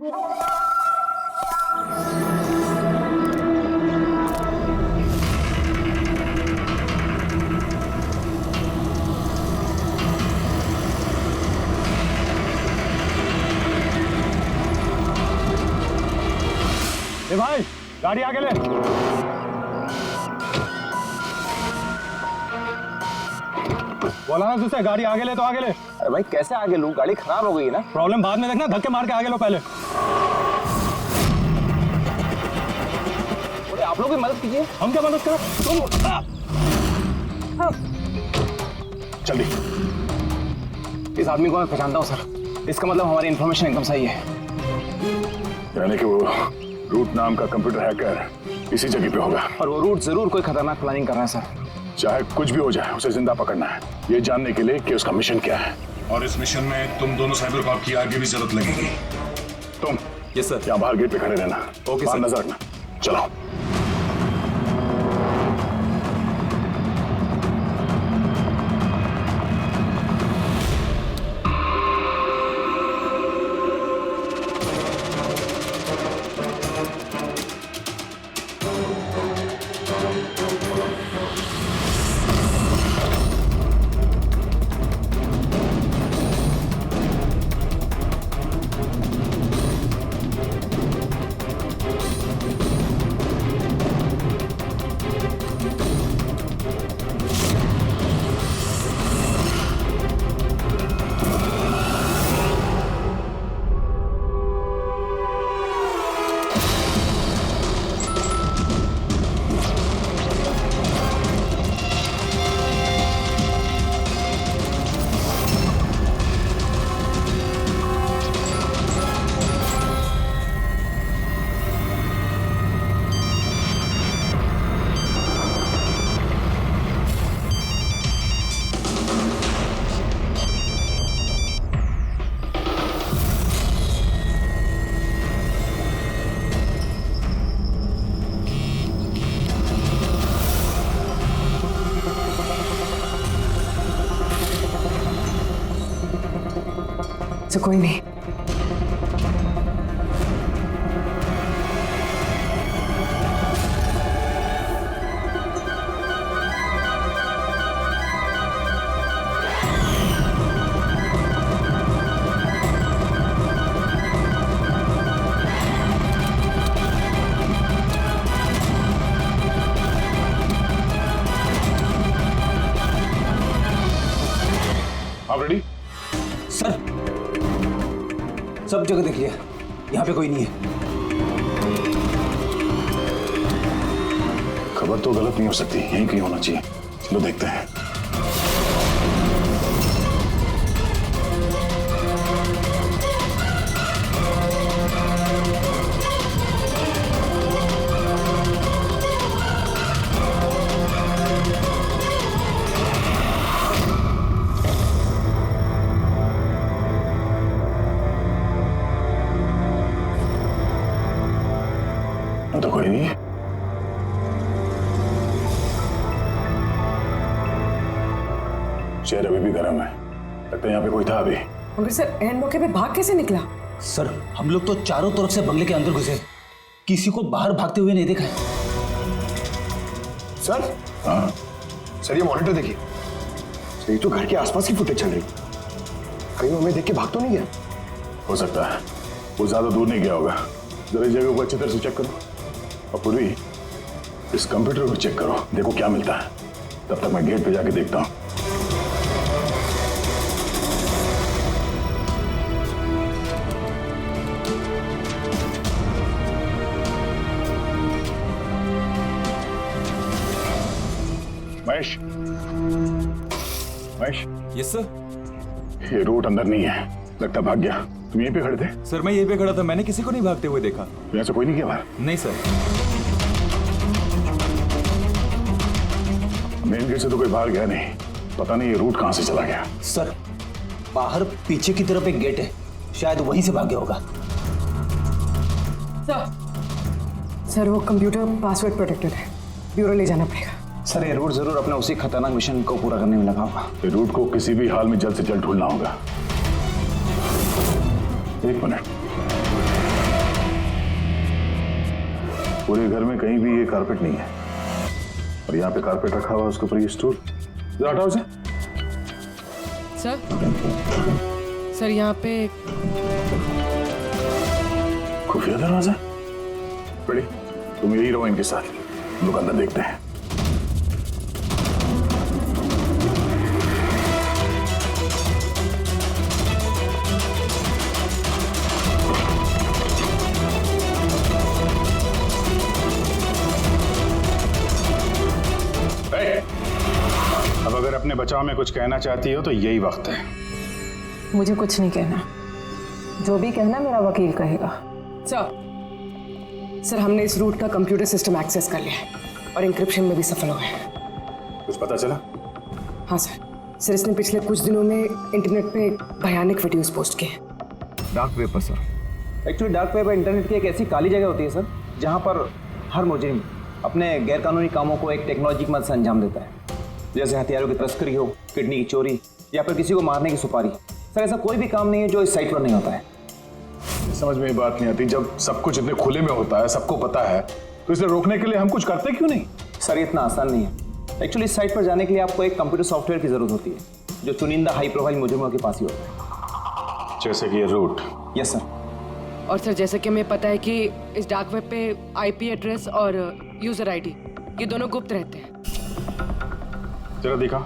ए भाई, गाड़ी आगे ले। बोला ना तुझसे, गाड़ी आगे ले तो आगे ले। अरे भाई कैसे आगे लूं, गाड़ी खराब हो गई है ना। प्रॉब्लम बाद में देखना, धक्के मार के आगे लो पहले। बोले आप लोग भी मदद कीजिए। हम क्या मदद करो, तुम जल्दी। इस आदमी को मैं पहचानता हूँ सर, इसका मतलब हमारी इन्फॉर्मेशन एकदम सही है। यानी कि वो रूट नाम का कंप्यूटर हैकर इसी जगह पे होगा। और वो रूट जरूर कोई खतरनाक प्लानिंग कर रहा है सर। चाहे कुछ भी हो जाए, उसे जिंदा पकड़ना है, ये जानने के लिए कि उसका मिशन क्या है। और इस मिशन में तुम दोनों साइबर कॉप की आगे भी जरूरत लगेगी। तुम यस सर। यहाँ बाहर गेट पे खड़े रहना। ओके बाहर सर। नजर रखना। चलो। तो कोई नहीं। आप रेडी? सर सब जगह देख लिया, यहाँ पे कोई नहीं है। खबर तो गलत नहीं हो सकती, यहीं कहीं होना चाहिए। चलो देखते हैं। तो कोई नहीं है। शहर अभी भी गर्म है, लगता है यहाँ पे कोई था अभी। मगर सर एंड मौके पे भाग कैसे निकला? सर हम लोग तो चारों तरफ से बंगले के अंदर घुसे, किसी को बाहर भागते हुए नहीं देखा है। सर हाँ सर ये मॉनिटर देखिए, सर ये तो घर के आसपास की फुटेज चल रही, कहीं हमें देख के भाग तो नहीं गया? हो सकता है, वो ज्यादा दूर नहीं गया होगा। जरा इस जगह को अच्छी तरह से चेक करो, और पूरी इस कंप्यूटर को चेक करो, देखो क्या मिलता है। तब तक मैं गेट पे जाके देखता हूँ। Mahesh, Mahesh, yes sir. ये रूट अंदर नहीं है, लगता भाग गया। तुम यहीं पे खड़े थे? सर मैं यहीं पे खड़ा था, मैंने किसी को नहीं भागते हुए देखा। यहाँ से कोई नहीं गया बाहर? नहीं सर। मेन गेट से तो कोई बाहर गया नहीं, पता नहीं ये रूट कहाँ से चला गया। सर बाहर पीछे की तरफ एक गेट है, शायद वहीं से भाग गया होगा। सर वो कंप्यूटर पासवर्ड प्रोटेक्टेड है, ब्यूरो ले जाना पड़ेगा। सर ये रूट जरूर अपने उसी खतरनाक मिशन को पूरा करने में लगा होगा। ये रूट को किसी भी हाल में जल्द से जल्द ढूंढना होगा। एक मिनट, पूरे घर में कहीं भी ये कारपेट नहीं है, और यहाँ पे कारपेट रखा हुआ है, उसके ऊपर ये स्टूल। जरा हटाओ इसे। सर यहाँ पे खुफिया दरवाजा। बड़ी, तुम यही रहो इनके साथ, हम लोग अंदर देखते हैं। अब अगर अपने बचाव में कुछ कहना चाहती हो तो यही वक्त है। मुझे कुछ नहीं कहना, जो भी कहना मेरा वकील कहेगा। सर हमने इस रूट का कंप्यूटर सिस्टम एक्सेस कर लिया है और इंक्रिप्शन में भी सफल हुए हैं। कुछ पता चला? हाँ सर इसने पिछले कुछ दिनों में इंटरनेट पे भयानक वीडियोस पोस्ट किए। डार्क वेब पर sir. Actually dark web internet की एक ऐसी काली जगह होती है सर, जहाँ पर हर मुजरिम अपने गैरकानूनी कामों को एक टेक्नोलॉजी की मदद से अंजाम देता है, जैसे हथियारों की तस्करी हो, किडनी की चोरी या फिर किसी को मारने की सुपारी। सर ऐसा कोई भी काम नहीं है जो इस साइट पर नहीं होता है। समझ में ये बात नहीं आती, जब सब कुछ इतने खुले में होता है, सबको पता है, तो इसे रोकने के लिए हम कुछ करते क्यों नहीं? सर ये इतना आसान नहीं है। एक्चुअली इस साइट पर जाने के लिए आपको एक कंप्यूटर सॉफ्टवेयर की जरूरत होती है, जो चुनिंदा हाई प्रोफाइल मुजरिमों के पास ही होता है। जैसे कि ये रूट। Yes sir. और सर जैसे कि हमें पता है कि इस डार्क वेब पे आईपी एड्रेस और यूजर आईडी ये दोनों गुप्त रहते हैं। जरा दिखा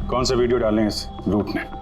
कौन सा वीडियो डालें इस रूट ने।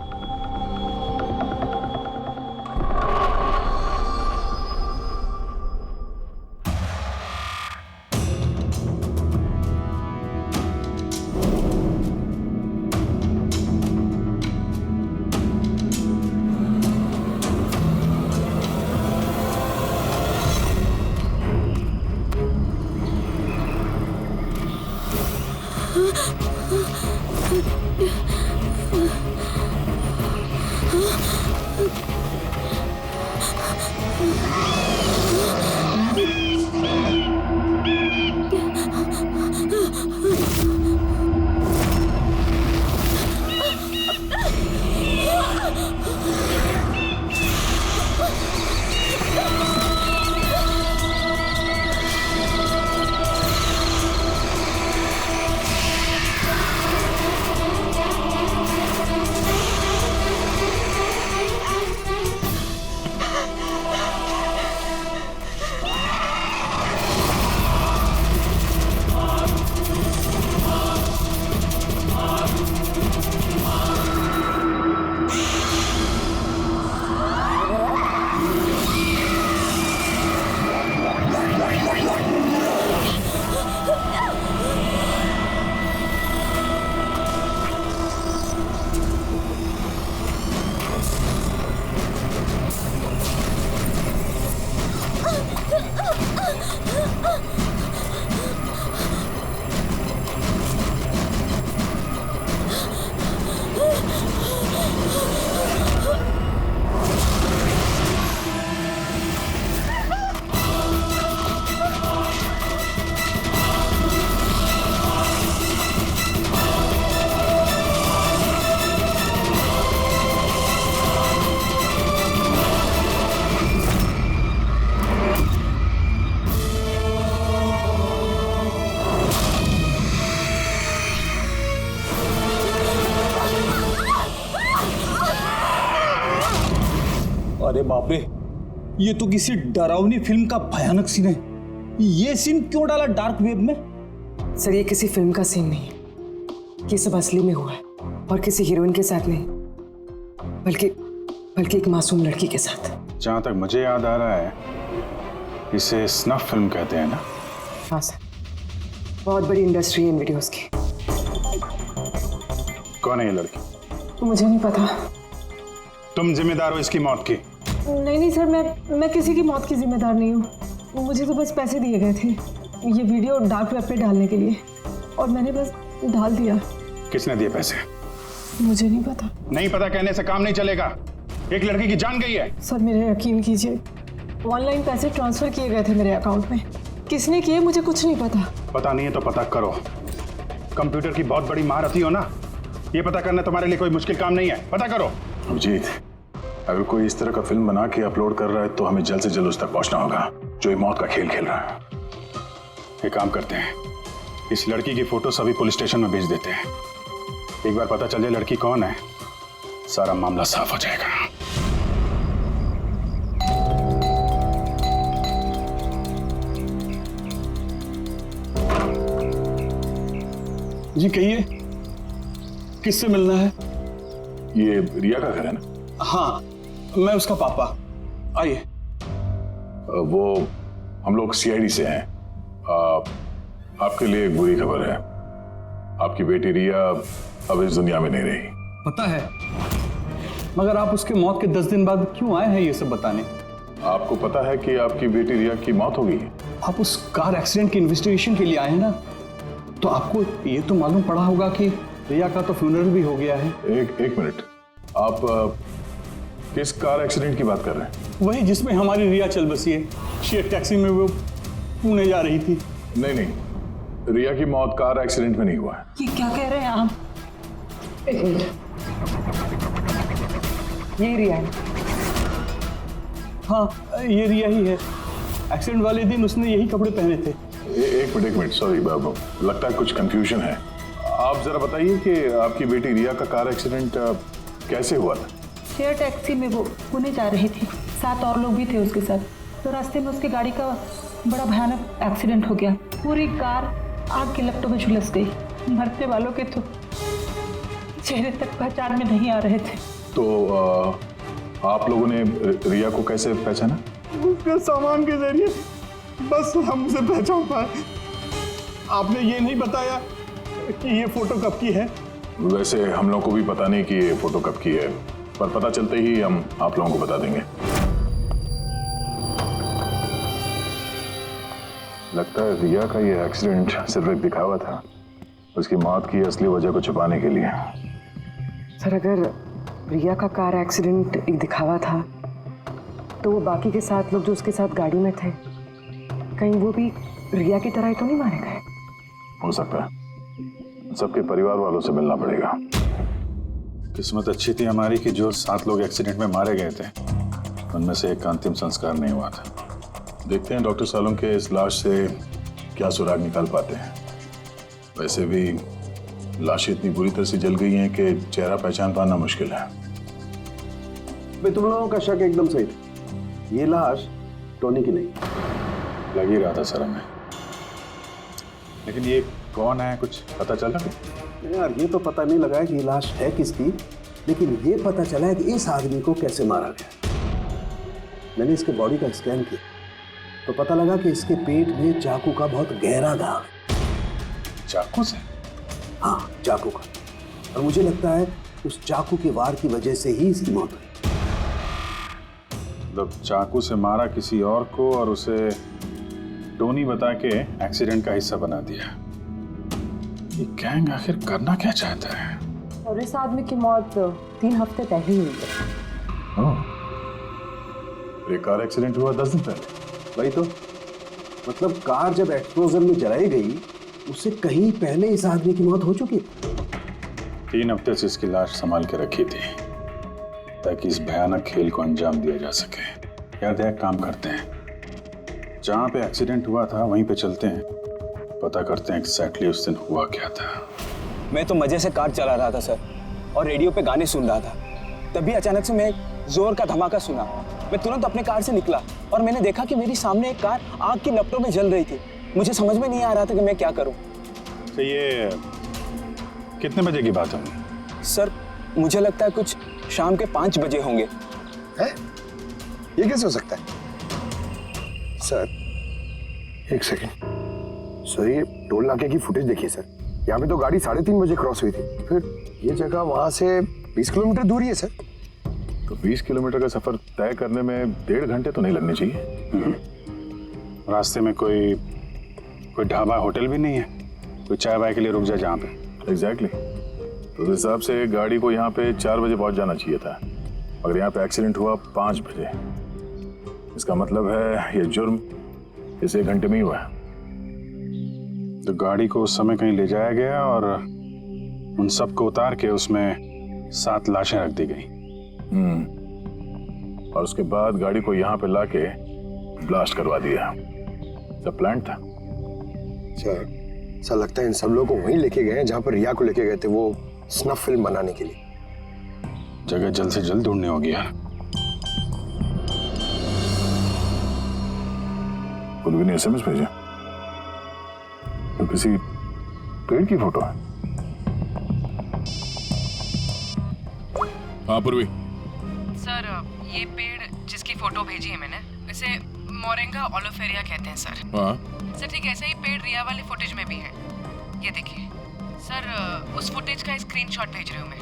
अरे बाप रे, ये तो किसी डरावनी फिल्म का भयानक सीन है। ये सीन क्यों डाला डार्क वेब में? सर ये किसी फिल्म का सीन नहीं है, ये सब असली में हुआ है और किसी हीरोइन के साथ नहीं, बल्कि एक मासूम लड़की के साथ। जहां तक मुझे याद आ रहा है इसे स्नफ फिल्म कहते हैं ना? हाँ सर, बहुत बड़ी इंडस्ट्री है इन वीडियोस की। कौन है ये लड़की? मुझे नहीं पता। तुम जिम्मेदार हो इसकी मौत की? नहीं सर, मैं किसी की मौत की जिम्मेदार नहीं हूँ। मुझे तो बस पैसे दिए गए थे ये वीडियो डार्क वेब पे डालने के लिए, और मैंने बस डाल दिया। किसने दिए पैसे? मुझे नहीं पता। नहीं पता कहने से काम नहीं चलेगा। एक लड़की की जान गई है। सर मेरे यकीन कीजिए, ऑनलाइन पैसे ट्रांसफर किए गए थे मेरे अकाउंट में। किसने किए मुझे कुछ नहीं पता। पता नहीं है तो पता करो। कंप्यूटर की बहुत बड़ी महारथी हो ना, ये पता करना तुम्हारे लिए कोई मुश्किल काम नहीं है। पता करो। अभिजीत, अगर कोई इस तरह का फिल्म बना के अपलोड कर रहा है तो हमें जल्द से जल्द उस तक पहुंचना होगा जो ये मौत का खेल खेल रहा है। एक काम करते हैं, इस लड़की की फोटो सभी पुलिस स्टेशन में भेज देते हैं। एक बार पता चल जाए लड़की कौन है, सारा मामला साफ हो जाएगा। जी कहिए, किससे मिलना है? ये रिया का घर है ना? हाँ, मैं उसका पापा। आइए। वो हम लोग सीआईडी से हैं। आपके लिए एक बुरी खबर है। आपकी बेटी रिया अब इस दुनिया में नहीं रही। पता है, मगर आप उसके मौत के 10 दिन बाद क्यों आए हैं ये सब बताने? आपको पता है कि आपकी बेटी रिया की मौत हो गई है? आप उस कार एक्सीडेंट की इन्वेस्टिगेशन के लिए आए हैं ना, तो आपको ये तो मालूम पड़ा होगा कि रिया का तो फ्यूनरल भी हो गया है। एक मिनट, आप किस कार एक्सीडेंट की बात कर रहे हैं? वही जिसमें हमारी रिया चल बसी है। शेयर टैक्सी में वो पुणे जा रही थी। नहीं, रिया की मौत कार एक्सीडेंट में नहीं हुआ है। ये क्या कह रहे हैं आप? एक मिनट, ये रिया है। हाँ, ये रिया ही है। एक्सीडेंट वाले दिन उसने यही कपड़े पहने थे। एक मिनट, सॉरी बाबू, लगता है कुछ कंफ्यूजन है। आप जरा बताइए कि आपकी बेटी रिया का कार एक्सीडेंट कैसे हुआ था? शेयर टैक्सी में वो पुणे जा रही थी, 7 और लोग भी थे उसके साथ। तो रास्ते में उसकी गाड़ी का बड़ा भयानक एक्सीडेंट हो गया। पूरी कार आग की लपटों में झुलस गई। मरने वालों के तो चेहरे तक पहचान में नहीं आ रहे थे। तो आप लोगों ने रिया को कैसे पहचाना? उसके सामान के जरिए बस हम उसे पहचान पाए। आपने ये नहीं बताया कि ये फोटो कब की है? वैसे हम लोगों को भी पता नहीं कि ये फोटो कब की है, पर पता चलते ही हम आप लोगों को बता देंगे। लगता है रिया का ये एक्सीडेंट सिर्फ एक दिखावा था, उसकी मौत की असली वजह को छुपाने के लिए। सर, अगर रिया का कार एक्सीडेंट एक दिखावा था, तो वो बाकी के 7 लोग जो उसके साथ गाड़ी में थे, कहीं वो भी रिया की तरह ही तो नहीं मारे गए? हो सकता है। सबके परिवार वालों से मिलना पड़ेगा। किस्मत अच्छी थी हमारी कि जो 7 लोग एक्सीडेंट में मारे गए थे, उनमें से एक का अंतिम संस्कार नहीं हुआ था। देखते हैं डॉक्टर सालुंके इस लाश से क्या सुराग निकाल पाते हैं। वैसे भी लाशें इतनी बुरी तरह से जल गई हैं कि चेहरा पहचान पाना मुश्किल है। भाई, तुम लोगों का शक एकदम सही था। ये लाश टोनी की नहीं। लग ही रहा था सर हमें, लेकिन ये कौन है कुछ पता चला? यार, ये तो पता नहीं लगा है कि ये लाश है किसकी, लेकिन ये पता चला है कि इस आदमी को कैसे मारा गया। मैंने इसके बॉडी का स्कैन किया तो पता लगा कि इसके पेट में चाकू का बहुत गहरा घाव है। चाकू से? हाँ, चाकू का। और मुझे लगता है उस चाकू के वार की वजह से ही इसकी मौत हुई। मतलब चाकू से मारा किसी और को और उसे टोनी बता के एक्सीडेंट का हिस्सा बना दिया। ये गैंग आखिर करना क्या चाहता है? और इस आदमी की मौत 3 हफ्ते पहले ही हुई है। एक कार एक्सीडेंट हुआ 10 दिन पहले। वही तो, मतलब कार जब एक्सप्लोजन में जलाई गई, उससे कहीं पहले इस आदमी की मौत हो चुकी। 3 हफ्ते से इसकी लाश संभाल के रखी थी ताकि इस भयानक खेल को अंजाम दिया जा सके। यार एक काम करते हैं, जहाँ पे एक्सीडेंट हुआ था वहीं पे चलते हैं, पता करते हैं एग्जैक्टली उस दिन हुआ क्या था। मैं तो मजे से कार चला रहा था सर, और रेडियो पे गाने सुन रहा था। तभी अचानक से मैं जोर का धमाका सुना। मैं तुरंत अपने कार से निकला और मैंने देखा कि मेरी सामने एक कार आग की लपटों में जल रही थी। मुझे समझ में नहीं आ रहा था कि मैं क्या करूं। तो ये कितने बजे की बात होगी? सर, मुझे लगता है कुछ शाम के 5 बजे होंगे। है? ये कैसे हो सकता है? सर, एक सेकंड। सर, ये टोल नाके की फुटेज देखिए सर। यहाँ पे तो गाड़ी 3:30 बजे क्रॉस हुई थी। फिर ये जगह वहाँ से 20 किलोमीटर दूर ही है सर। तो 20 किलोमीटर का सफर तय करने में 1.5 घंटे तो नहीं लगने चाहिए। रास्ते में कोई ढाबा होटल भी नहीं है, कोई चाय वाय के लिए रुक जाए जहाँ पे? एग्जैक्टली। तो उस हिसाब से गाड़ी को यहाँ पे 4 बजे पहुँच जाना चाहिए था, मगर यहाँ पे एक्सीडेंट हुआ 5 बजे। इसका मतलब है ये जुर्म इस 1 घंटे में ही हुआ है। तो गाड़ी को उस समय कहीं ले जाया गया और उन सबको उतार के उसमें 7 लाशें रख दी गई। और उसके बाद गाड़ी को यहाँ पे लाके ब्लास्ट करवा दिया। सब प्लान था। सर, ऐसा लगता है इन सब लोगों को वहीं लेके गए हैं जहां पर रिया को लेके गए थे, वो स्नफ फिल्म बनाने के लिए। जगह जल्द से जल्द ढूंढनी होगी यार। कुलवी ने एसएमएस भेजा तो किसी पेड़ की फोटो है। हाँ पूर्वी। सर ये पेड़ जिसकी फोटो भेजी है मैंने, इसे मोरिंगा ओलिफेरिया कहते हैं सर। हाँ सर ठीक ऐसा ही पेड़ रिया वाले फुटेज में भी है। ये देखिए सर, उस फुटेज का स्क्रीनशॉट भेज रही हूँ मैं।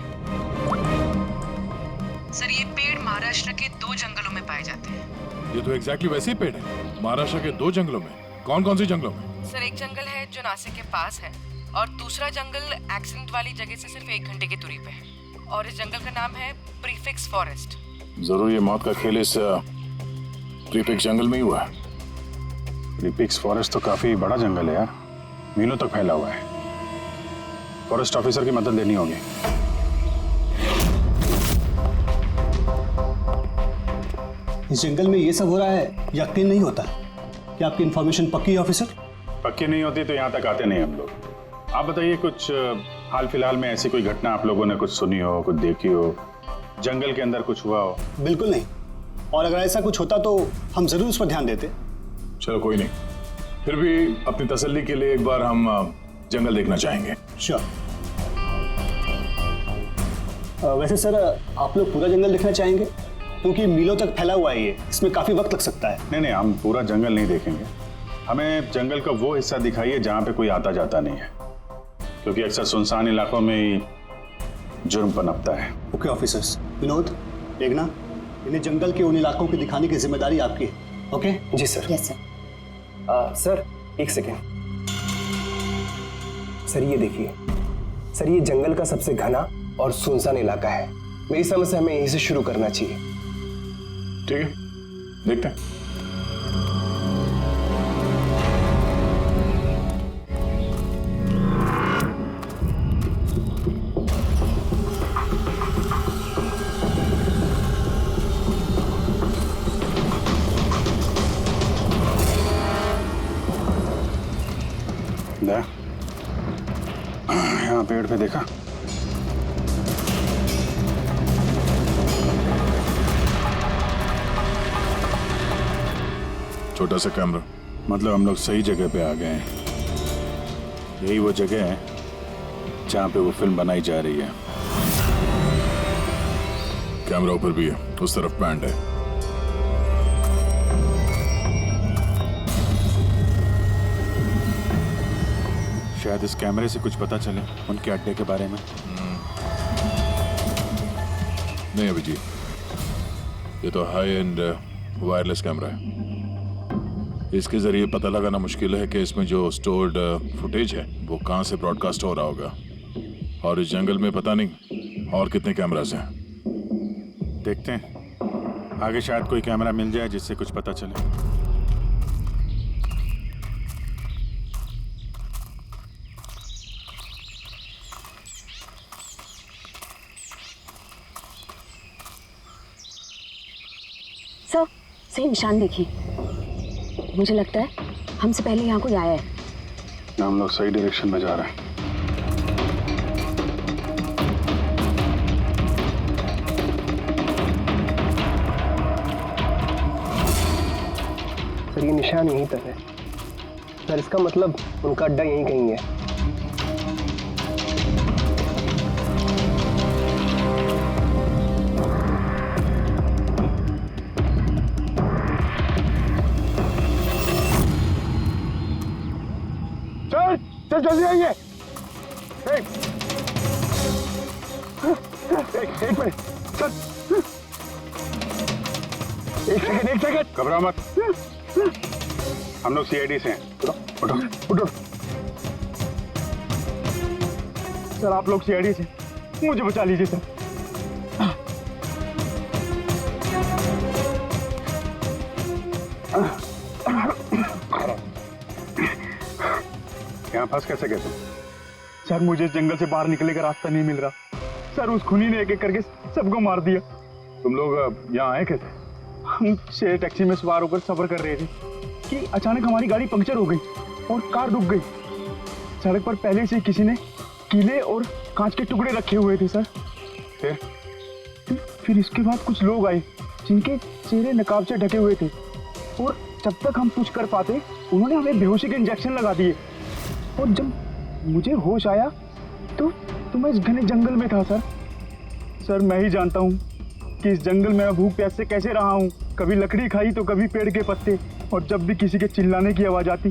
सर ये पेड़ महाराष्ट्र के 2 जंगलों में पाए जाते हैं। ये तो एग्जैक्टली वैसे ही पेड़ है, महाराष्ट्र के 2 जंगलों में। कौन कौन से जंगलों में? सर एक जंगल है जो नासिक के पास है, और दूसरा जंगल एक्सीडेंट वाली जगह से सिर्फ 1 घंटे की दूरी पे है, और इस जंगल का नाम है प्रीफिक्स फॉरेस्ट। जरूर ये मौत का खेल इस प्रीफिक्स जंगल में ही हुआ है। प्रीफिक्स फॉरेस्ट तो काफी बड़ा जंगल है यार, मीलों तक फैला हुआ है। फॉरेस्ट ऑफिसर की मदद लेनी होगी। इस जंगल में ये सब हो रहा है, यकीन नहीं होता। क्या आपकी इंफॉर्मेशन पक्की है ऑफिसर? पक्की नहीं होती तो यहाँ तक आते नहीं हम लोग। आप बताइए, कुछ हाल फिलहाल में ऐसी कोई घटना आप लोगों ने कुछ सुनी हो, कुछ देखी हो, जंगल के अंदर कुछ हुआ हो? बिल्कुल नहीं, और अगर ऐसा कुछ होता तो हम जरूर उस पर ध्यान देते। चलो कोई नहीं, फिर भी अपनी तसल्ली के लिए एक बार हम जंगल देखना चाहेंगे। श्योर। वैसे सर आप लोग पूरा जंगल देखना चाहेंगे? क्योंकि मीलों तक फैला हुआ है ये, इसमें काफी वक्त लग सकता है। नहीं, हम पूरा जंगल नहीं देखेंगे। हमें जंगल का वो हिस्सा दिखाइए जहाँ पे कोई आता जाता नहीं है, क्योंकि अक्सर सुनसान इलाकों में ही जुर्म पनपता है। Okay officers. विनोद, मेघना, इन्हें जंगल के उन इलाकों की दिखाने की जिम्मेदारी आपकी है। ओके? जी सर। Yes sir. सर एक सेकेंड। सर ये देखिए, सर ये जंगल का सबसे घना और सुनसान इलाका है। मेरी समझ से हमें यहीं से शुरू करना चाहिए। ठीक है, देखते हैं। यहाँ पेड़ पे देखा? छोटा सा कैमरा। मतलब हम लोग सही जगह पे आ गए हैं। यही वो जगह है जहाँ पे वो फिल्म बनाई जा रही है। कैमरा ऊपर भी है, उस तरफ पैंट है। शायद इस कैमरे से कुछ पता चले उनके अड्डे के बारे में। नहीं अभिजीत, ये तो हाई एंड वायरलेस कैमरा है। इसके जरिए पता लगाना मुश्किल है कि इसमें जो स्टोर्ड फुटेज है वो कहाँ से ब्रॉडकास्ट हो रहा होगा, और इस जंगल में पता नहीं और कितने कैमरास हैं। देखते हैं, आगे शायद कोई कैमरा मिल जाए जिससे कुछ पता चले। सर सही निशान देखिए, मुझे लगता है हमसे पहले यहाँ कोई आया है। हम लोग सही डायरेक्शन में जा रहे हैं। सर ये निशान यहीं तक है। सर इसका मतलब उनका अड्डा यहीं कहीं है। सर जल्दी आइए। एक मिनट सर, एक सेकंड। घबराओ मत, हम लोग सीआईडी से हैं। उठो उठो। सर आप लोग सीआईडी से, मुझे बचा लीजिए सर। यहाँ फंस कैसे गए तुम? सर मुझे इस जंगल से बाहर निकलने का रास्ता नहीं मिल रहा। सर उस खूनी ने एक एक करके सबको मार दिया। तुम लोग यहाँ आए कैसे? हम शेर टैक्सी में सवार होकर सफर कर रहे थे कि अचानक हमारी गाड़ी पंक्चर हो गई और कार रुक गई। सड़क पर पहले से किसी ने कीले और कांच के टुकड़े रखे हुए थे सर। फिर इसके बाद कुछ लोग आए जिनके चेहरे नकाब से ढके हुए थे और जब तक हम कुछ कर पाते उन्होंने हमें बेहोशी के इंजेक्शन लगा दिए। और जब मुझे होश आया तो मैं इस घने जंगल में था सर। मैं ही जानता हूँ कि इस जंगल में मैं भूख प्यास से कैसे रहा हूँ। कभी लकड़ी खाई तो कभी पेड़ के पत्ते, और जब भी किसी के चिल्लाने की आवाज़ आती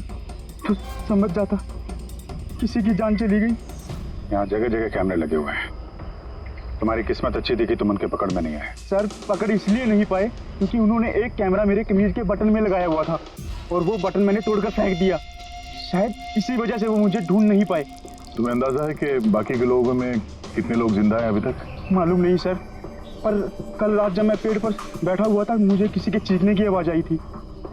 तो समझ जाता किसी की जान चली गई। यहाँ जगह जगह कैमरे लगे हुए हैं। तुम्हारी किस्मत अच्छी थी कि तुम उनके पकड़ में नहीं आए। सर पकड़ इसलिए नहीं पाए क्योंकि उन्होंने एक कैमरा मेरे कमीज के बटन में लगाया हुआ था और वो बटन मैंने तोड़कर फेंक दिया। शायद इसी वजह से वो मुझे ढूंढ नहीं पाए। तुम्हें अंदाजा है कि बाकी के लोगों में कितने लोग जिंदा हैं अभी तक? मालूम नहीं सर, पर कल रात जब मैं पेड़ पर बैठा हुआ था मुझे किसी के चीखने की आवाज़ आई थी।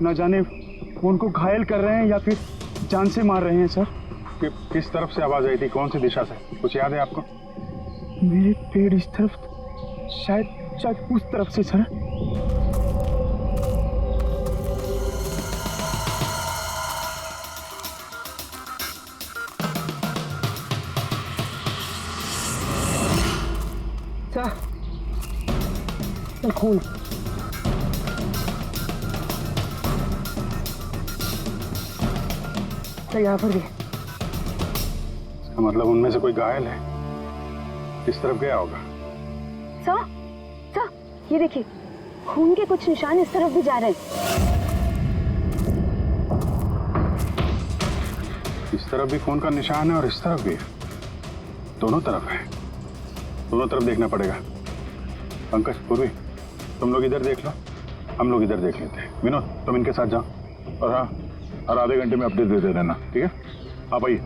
न जाने वो उनको घायल कर रहे हैं या फिर जान से मार रहे हैं सर। किस तरफ से आवाज़ आई थी, कौन सी दिशा से, कुछ याद है आपको? मेरे पेड़ इस तरफ, शायद उस तरफ से सर। खून तो यहाँ पर भी। इसका मतलब उनमें से कोई घायल है। किस तरफ गया होगा? सर ये देखिए, खून के कुछ निशान इस तरफ भी जा रहे हैं। इस तरफ भी खून का निशान है और इस तरफ भी, दोनों तरफ है। दोनों तरफ देखना पड़ेगा। पंकज, पूर्वी, तुम लोग इधर देख लो, हम लोग इधर देख लेते हैं। विनोद, तुम इनके साथ जाओ और हाँ, हर आधे घंटे में अपडेट देते रहना, ठीक है? आप आइए।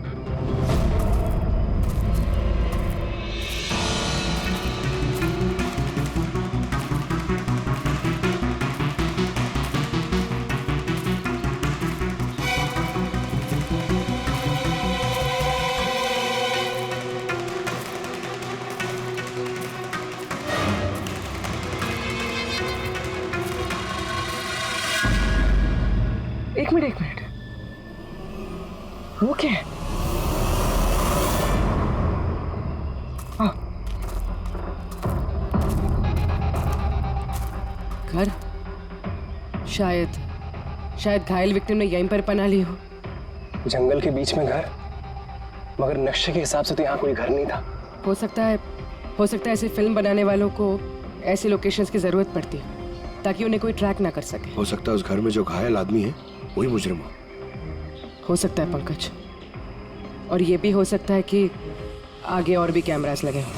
एक मिनट, वो क्या है? घर, शायद घायल विक्टिम ने यहीं पर पनाह ली हो। जंगल के बीच में घर, मगर नक्शे के हिसाब से तो यहाँ कोई घर नहीं था। हो सकता है ऐसे फिल्म बनाने वालों को ऐसी लोकेशंस की जरूरत पड़ती है ताकि उन्हें कोई ट्रैक ना कर सके। हो सकता है उस घर में जो घायल आदमी है वही मुजरिम हो सकता है पंकज, और ये भी हो सकता है कि आगे और भी कैमरास लगे हों।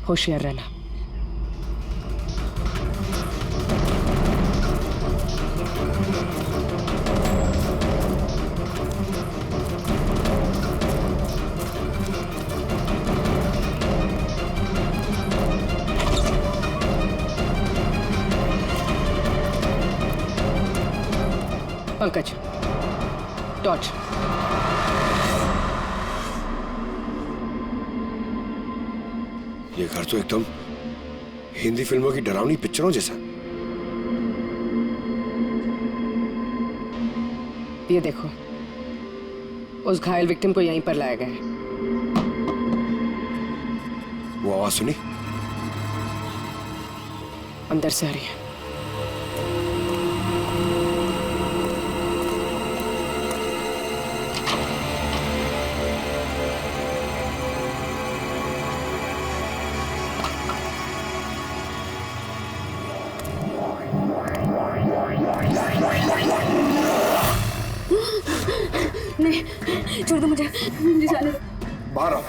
होशियार रहना। पंकज, टॉर्च। ये घर तो एकदम हिंदी फिल्मों की डरावनी पिक्चरों जैसा। ये देखो, उस घायल विक्टिम को यहीं पर लाया गया है। वो आवाज सुनी? अंदर से आ रही है। नहीं, छोड़ दो मुझे जाने दो। बाहर आओ।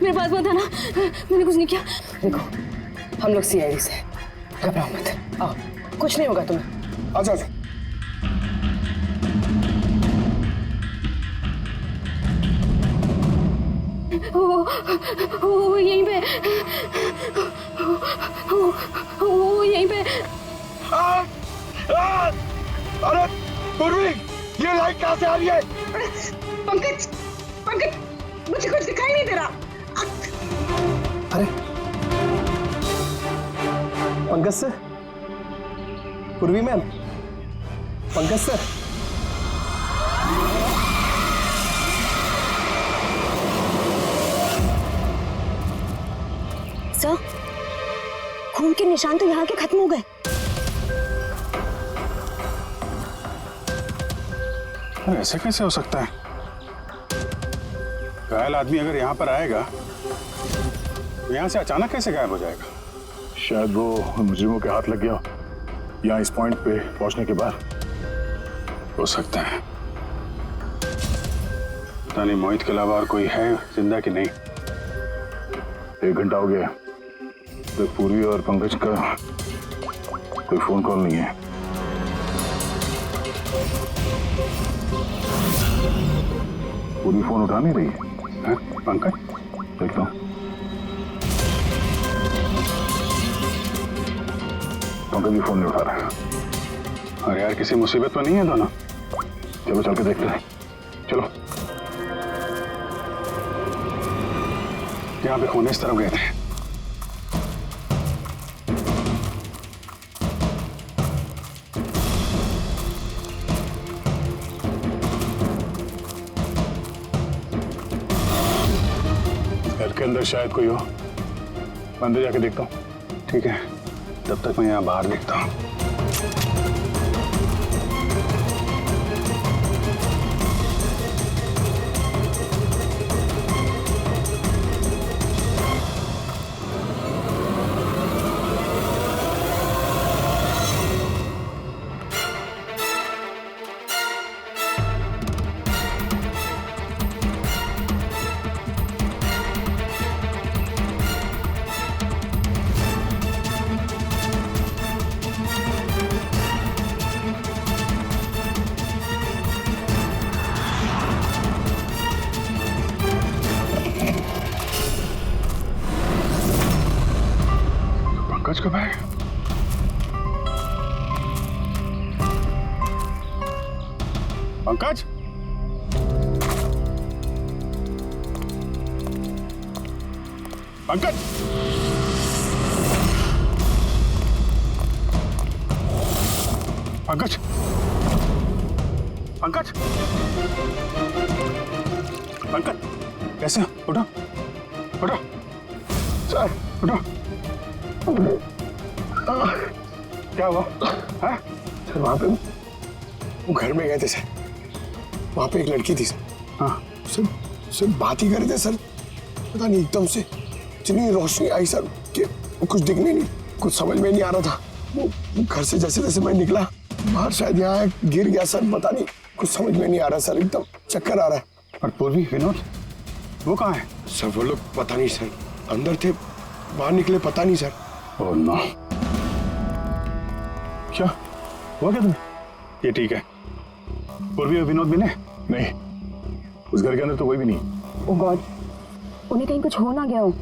मेरे पास मत आना, मैंने कुछ नहीं किया। देखो, हम लोग सीआईडी से, घबराओ मत। आओ, कुछ नहीं होगा तुम्हें। अच्छा अच्छा। वो यहीं पे, वो यहीं पे। अरे पूर्वी, ये लाइट कहाँ से आ रही है? पंकज, मुझे कुछ दिखाई नहीं दे रहा। अरे पंकज सर, पूर्वी मैम, पंकज सर। सर, खून के निशान तो यहाँ के खत्म हो गए। ऐसे कैसे हो सकता है? घायल आदमी अगर यहाँ पर आएगा तो यहाँ से अचानक कैसे गायब हो जाएगा? शायद वो मुजरिमों के हाथ लग गया यहाँ इस पॉइंट पे पहुंचने के बाद। हो सकता है। पता नहीं मोहित के अलावा और कोई है जिंदा कि नहीं। 1 घंटा हो गया तो पूर्वी और पंकज का कोई फोन कॉल नहीं है। पूरी फोन उठा नहीं रही है। पंकज देखता हूँ। पंकज भी फोन नहीं उठा रहा है। अरे यार, किसी मुसीबत में नहीं है दोनों? चलो चल के देखते हैं। चलो। यहाँ पे खून इस तरफ गए थे। घर के अंदर शायद कोई हो। अंदर जाके देखता हूँ। ठीक है, तब तक मैं यहाँ बाहर देखता हूँ। पंकज कब आएगा? पंकज, पंकज, पंकज, पंकज, पंकज, कैसे? उठो, उठो, सर उठो। क्या हुआ? हाँ? सर वहाँ पे वो घर में गए थे सर। वहाँ पे एक लड़की थी सर। हाँ। सर बात ही कर रहे थे सर। पता नहीं एकदम से इतनी रोशनी आई सर कि कुछ दिखने नहीं, कुछ समझ में नहीं आ रहा था। वो घर से जैसे जैसे मैं निकला बाहर, शायद यहाँ गिर गया सर। पता नहीं, कुछ समझ में नहीं आ रहा सर। एकदम चक्कर आ रहा है। और पूर्वी, विनोद, वो कहाँ है? सर वो लोग पता नहीं सर, अंदर थे, बाहर निकले पता नहीं सर। Oh no. क्या हुआ क्या तुम्हें? ये ठीक है। पूर्वी और विनोद भी नहीं, उस घर के अंदर तो कोई भी नहीं। ओह गॉड, उन्हें कहीं कुछ हो ना गया हो।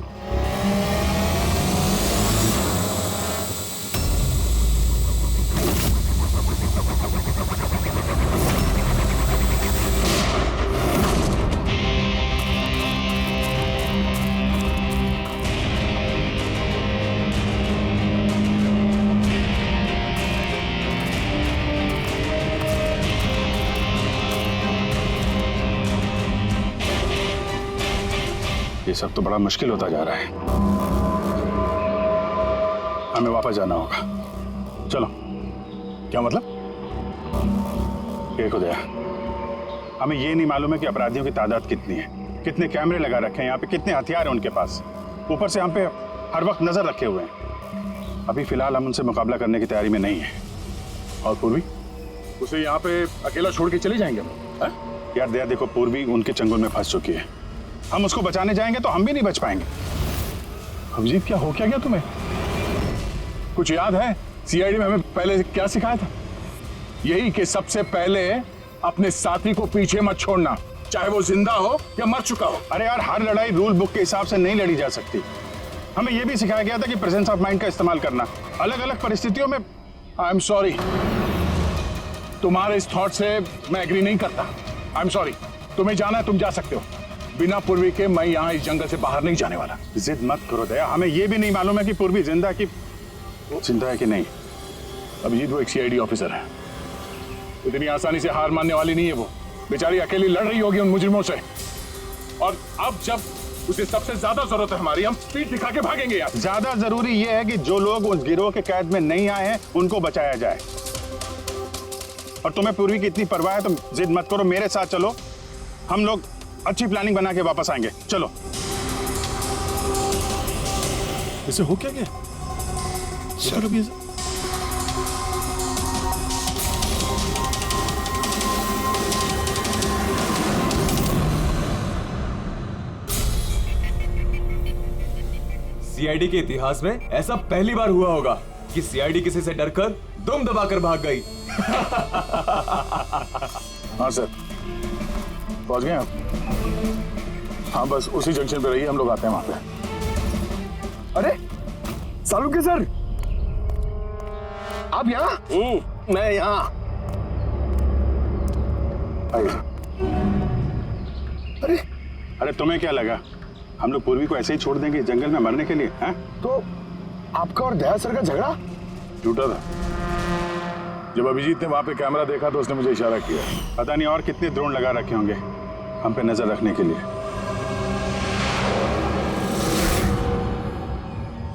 ये सब तो बड़ा मुश्किल होता जा रहा है। हमें वापस जाना होगा। चलो। क्या मतलब? देखो दया, हमें ये नहीं मालूम है कि अपराधियों की तादाद कितनी है, कितने कैमरे लगा रखे हैं यहाँ पे, कितने हथियार हैं उनके पास। ऊपर से हम पे हर वक्त नजर रखे हुए हैं। अभी फिलहाल हम उनसे मुकाबला करने की तैयारी में नहीं है। और पूर्वी, उसे यहाँ पे अकेला छोड़ के चले जाएंगे हम? यार दया देखो, पूर्वी उनके चंगुल में फंस चुकी है। हम उसको बचाने जाएंगे तो हम भी नहीं बच पाएंगे। अभिजीत, क्या हो क्या गया तुम्हें? कुछ याद है सीआईडी में हमें पहले क्या सिखाया था? यही कि सबसे पहले अपने साथी को पीछे मत छोड़ना, चाहे वो जिंदा हो या मर चुका हो। अरे यार, हर लड़ाई रूल बुक के हिसाब से नहीं लड़ी जा सकती। हमें यह भी सिखाया गया था कि प्रेजेंस ऑफ माइंड का इस्तेमाल करना अलग अलग परिस्थितियों में। आई एम सॉरी, तुम्हारे इस थॉट से मैं एग्री नहीं करता। I am sorry. तुम्हें जाना है तुम जा सकते हो, बिना पूर्वी के मैं यहाँ इस जंगल से बाहर नहीं जाने वाला। जिद मत करो दया, हमें यह भी नहीं मालूम है कि पूर्वी जिंदा है कि नहीं। अभिजीत, वो एक सीआईडी ऑफिसर है, इतनी आसानी से हार मानने वाली नहीं है। वो बेचारी अकेली लड़ रही होगी उन मुजरिमों से। और अब जब उसे सबसे ज्यादा जरूरत है हमारी। हम स्पीड दिखा के भागेंगे यार। ज्यादा जरूरी यह है कि जो लोग उस गिरोह के कैद में नहीं आए हैं उनको बचाया जाए। और तुम्हें पूर्वी की इतनी परवाह है तो जिद मत करो, मेरे साथ चलो, हम लोग अच्छी प्लानिंग बना के वापस आएंगे। चलो। इसे हो क्या गया? चलो भी सीआईडी के इतिहास में ऐसा पहली बार हुआ होगा कि सीआईडी किसी से डरकर दुम दबाकर भाग गई। हाँ सर, पहुंच गए आप? हाँ बस उसी जंक्शन पे रहिए, हम लोग आते हैं वहां पे। अरे सालुंके सर, आप यहाँ? मैं यहाँ। आइए। अरे अरे तुम्हें क्या लगा हम लोग पूर्वी को ऐसे ही छोड़ देंगे जंगल में मरने के लिए? हैं? तो आपका और दया सर का झगड़ा झूठा था। जब अभिजीत ने वहां पे कैमरा देखा तो उसने मुझे इशारा किया। पता नहीं और कितने ड्रोन लगा रखे होंगे हम पे नजर रखने के लिए।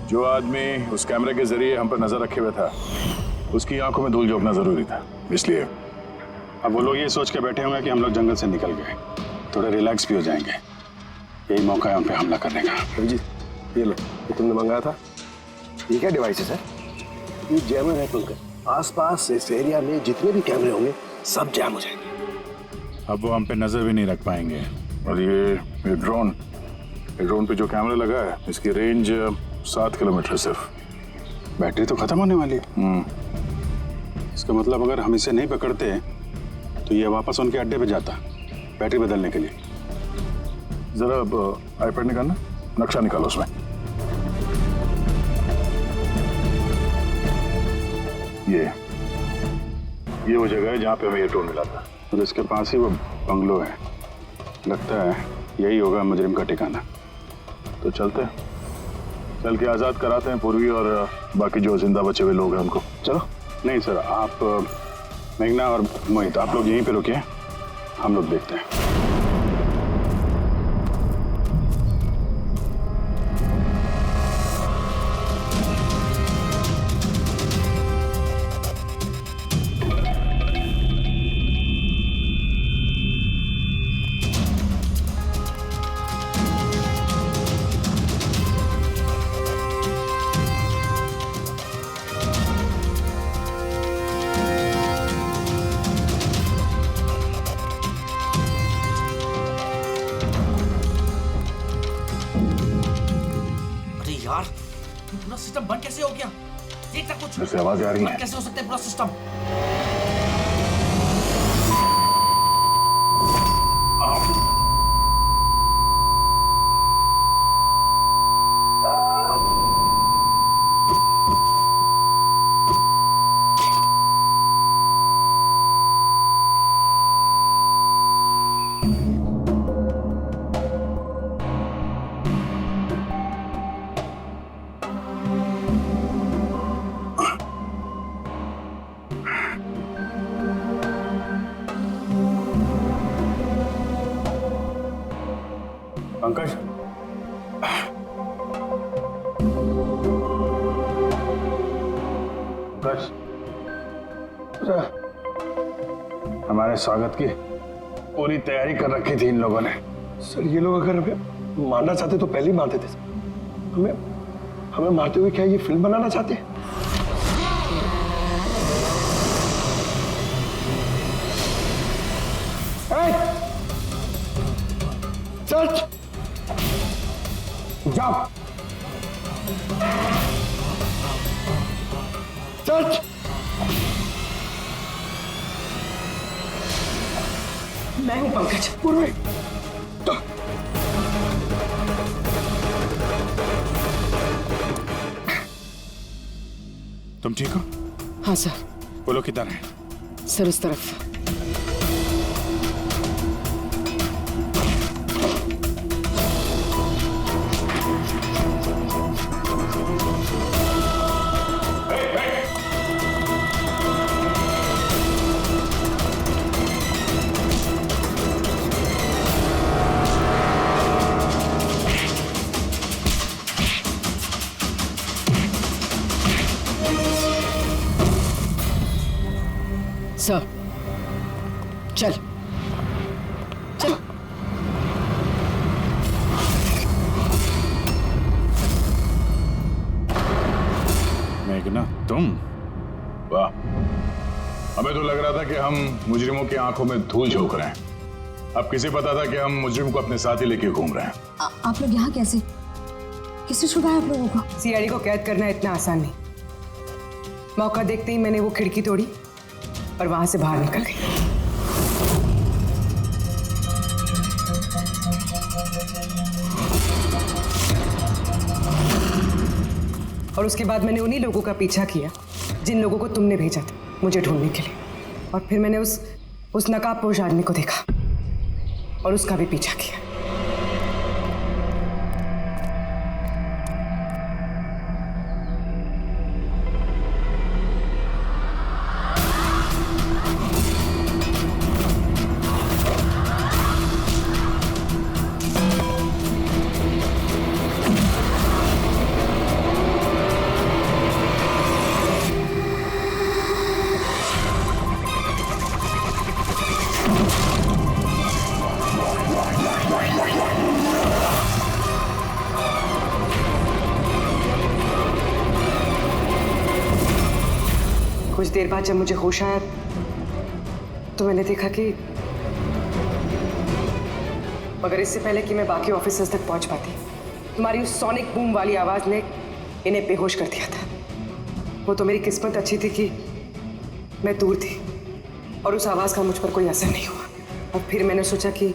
जो आदमी उस कैमरे के जरिए हम पर नजर रखे हुए था उसकी आंखों में धूल झोंकना जरूरी था, इसलिए। अब वो लोग ये सोच के बैठे होंगे कि हम लोग जंगल से निकल गए, थोड़े रिलैक्स भी हो जाएंगे। यही मौका है उन पे हमला करने का। अभिजीत ये लो, ये तुमने मंगाया था। ये क्या डिवाइस है सर? ये जैमर है पंकज। आसपास इस एरिया में जितने भी कैमरे होंगे सब जैम हो जाएंगे। अब वो हम पे नजर भी नहीं रख पाएंगे। और ये ड्रोन पे जो कैमरा लगा है इसकी रेंज 7 किलोमीटर सिर्फ। बैटरी तो खत्म होने वाली है। इसका मतलब अगर हम इसे नहीं पकड़ते तो ये वापस उनके अड्डे पे जाता बैटरी बदलने के लिए। जरा आईपैड निकालना, नक्शा निकालो उसमें। ये वो जगह है जहाँ पे हमें ये ड्रोन मिला था। और इसके पास ही वो बंगलो है, लगता है यही होगा मुजरिम का ठिकाना। तो चलते हैं, चल के आजाद कराते हैं पूर्वी और बाकी जो जिंदा बचे हुए लोग हैं उनको। चलो। नहीं सर, आप मेघना और मोहित आप लोग यहीं पे रुकिए, हम लोग देखते हैं। पूरा सिस्टम बंद कैसे हो गया? देख कुछ जैसे आवाज आ रही है। कैसे हो सकता है पूरा सिस्टम? पंकज, पंकज, हमारे स्वागत की पूरी तैयारी कर रखी थी इन लोगों ने। सर ये लोग अगर हमें मारना चाहते तो पहले ही मार देते। हमें मारते हुए क्या ये फिल्म बनाना चाहते हैं? सच जाओ। सच मैं हूं पंकज। पूर्वी तुम ठीक हो? हाँ सर। वो लोग किधर हैं? सर उस तरफ। सर चल चल। मेघना तुम? वाह, हमें तो लग रहा था कि हम मुजरिमों की आंखों में धूल झोंक रहे हैं। अब किसे पता था कि हम मुजरिम को अपने साथ ही लेके घूम रहे हैं। आप लोग यहाँ कैसे? किसने छुड़ाया आप लोगों को? सीआईडी को कैद करना इतना आसान नहीं। मौका देखते ही मैंने वो खिड़की तोड़ी और वहां से बाहर निकल गई। और उसके बाद मैंने उन्हीं लोगों का पीछा किया जिन लोगों को तुमने भेजा था मुझे ढूंढने के लिए। और फिर मैंने उस नकाबपोश आदमी को देखा और उसका भी पीछा किया। कुछ देर बाद जब मुझे होश आया तो मैंने देखा कि मगर इससे पहले कि मैं बाकी ऑफिसर्स तक पहुंच पाती तुम्हारी उस सोनिक बूम वाली आवाज ने इन्हें बेहोश कर दिया था। वो तो मेरी किस्मत अच्छी थी कि मैं दूर थी और उस आवाज का मुझ पर कोई असर नहीं हुआ। और फिर मैंने सोचा कि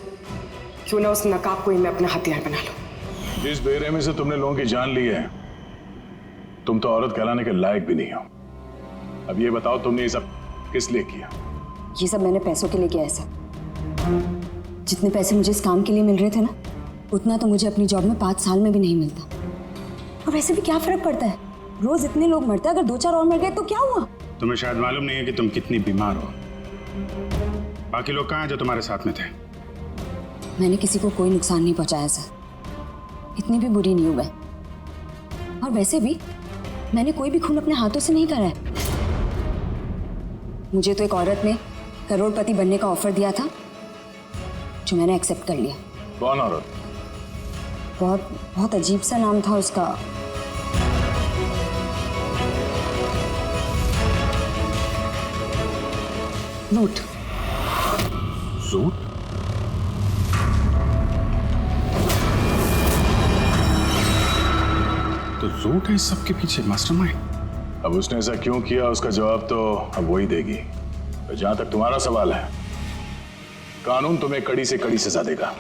क्यों ना उस नकाब को ही मैं अपना हथियार बना लूं। जिस बेरहमी से तुमने लोगों की जान ली है, तुम तो औरत कहलाने के लायक भी नहीं हो। अब ये बताओ तुमने ये सब किस लिए किया? ये सब मैंने पैसों के लिए किया है सर। जितने पैसे मुझे इस काम के लिए मिल रहे थे ना, उतना तो मुझे अपनी जॉब में 5 साल में भी नहीं मिलता। और वैसे भी क्या फर्क पड़ता है, रोज इतने लोग मरते हैं, अगर 2-4 और मर गए तो क्या हुआ? तुम्हें शायद मालूम नहीं है कि तुम कितनी बीमार हो। बाकी लोग कहाँ हैं जो तुम्हारे साथ में थे? मैंने किसी को कोई नुकसान नहीं पहुंचाया सर, इतनी भी बुरी नहीं हूं मैं। और वैसे भी मैंने कोई भी खून अपने हाथों से नहीं करा है। मुझे तो एक औरत ने करोड़पति बनने का ऑफर दिया था जो मैंने एक्सेप्ट कर लिया। कौन औरत? बहुत अजीब सा नाम था उसका। रूट। रूट? तो रूट है इस सब के पीछे मास्टरमाइंड। अब उसने ऐसा क्यों किया उसका जवाब तो अब वही देगी। जहां तक तुम्हारा सवाल है, कानून तुम्हें कड़ी से कड़ी सजा देगा।